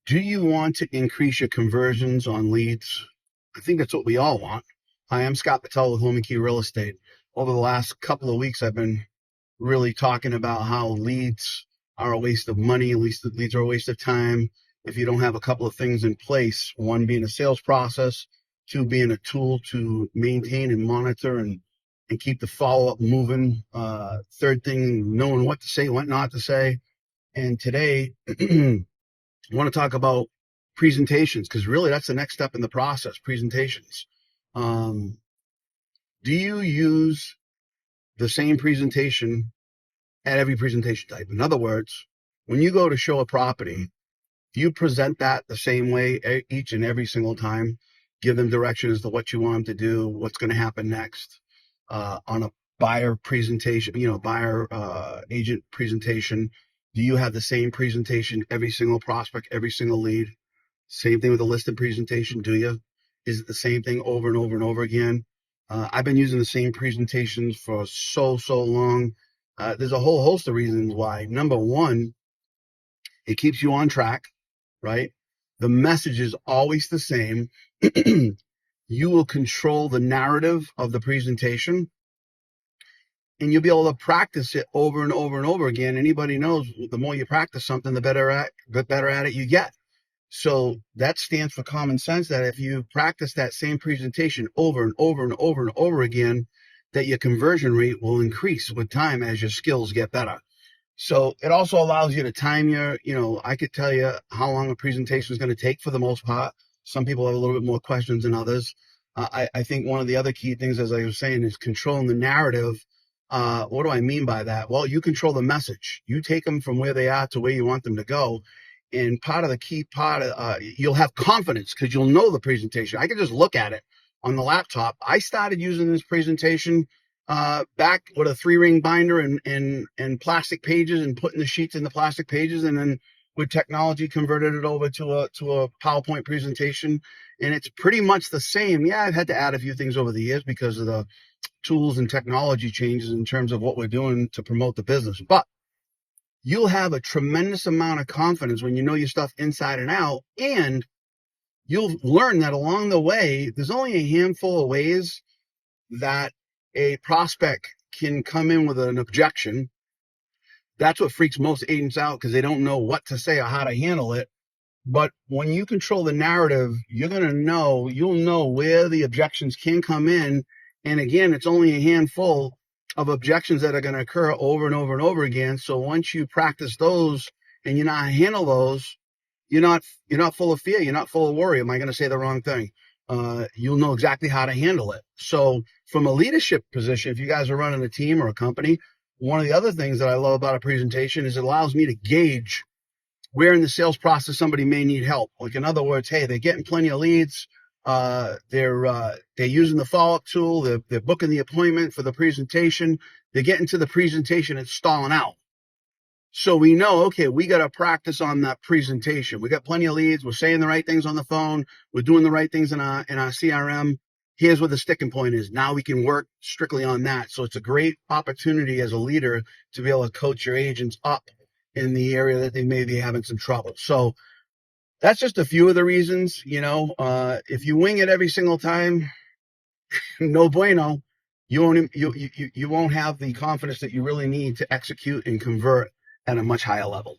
Do you want to increase your conversions on leads? I think that's what we all want. Hi, I'm Scott Patel with Home & Key Real Estate. Over the last couple of weeks, I've been really talking about how leads are a waste of money. At least leads are a waste of time if you don't have a couple of things in place. One being a sales process, two being a tool to maintain and monitor and keep the follow-up moving. Third thing, knowing what to say, what not to say. And today, I want to talk about presentations because really that's the next step in the process, presentations. Do you use the same presentation at every presentation type? In other words, when you go to show a property, do you present that the same way each and every single time? Give them direction as to what you want them to do, what's going to happen next. On a buyer presentation, buyer agent presentation, do you have the same presentation every single prospect, every single lead? Same thing with a listed presentation, do you? Is it the same thing over and over and over again? I've been using the same presentations for so long. There's a whole host of reasons why. Number one, it keeps you on track, right? The message is always the same. You will control the narrative of the presentation, and you'll be able to practice it over and over and over again. Anybody knows the more you practice something, the better at it you get. So that stands for common sense, that if you practice that same presentation over and over and over and over again, that your conversion rate will increase with time as your skills get better. So it also allows you to time I could tell you how long a presentation is going to take for the most part. Some people have a little bit more questions than others. I think one of the other key things, as I was saying, is controlling the narrative. What do I mean by that? Well, you control the message. You take them from where they are to where you want them to go. And part of the key part, you'll have confidence because you'll know the presentation. I can just look at it on the laptop. I started using this presentation back with a 3-ring binder and plastic pages and putting the sheets in the plastic pages, and then with technology converted it over to a PowerPoint presentation, and it's pretty much the same. Yeah, I've had to add a few things over the years because of the tools and technology changes in terms of what we're doing to promote the business, but you'll have a tremendous amount of confidence when you know your stuff inside and out, and you'll learn that along the way, there's only a handful of ways that a prospect can come in with an objection. That's what freaks most agents out because they don't know what to say or how to handle it. But when you control the narrative, you'll know where the objections can come in. And again, it's only a handful of objections that are going to occur over and over and over again. So once you practice those and you know how to handle those, you're not full of fear. You're not full of worry. Am I going to say the wrong thing? You'll know exactly how to handle it. So from a leadership position, if you guys are running a team or a company, one of the other things that I love about a presentation is it allows me to gauge where in the sales process somebody may need help. Like, in other words, hey, they're getting plenty of leads. They're using the follow-up tool. They're booking the appointment for the presentation. They're getting to the presentation. It's stalling out. So we know, okay, we got to practice on that presentation. We got plenty of leads. We're saying the right things on the phone. We're doing the right things in our CRM. Here's where the sticking point is. Now we can work strictly on that. So it's a great opportunity as a leader to be able to coach your agents up in the area that they may be having some trouble. So that's just a few of the reasons. If you wing it every single time, no bueno. You won't have the confidence that you really need to execute and convert at a much higher level.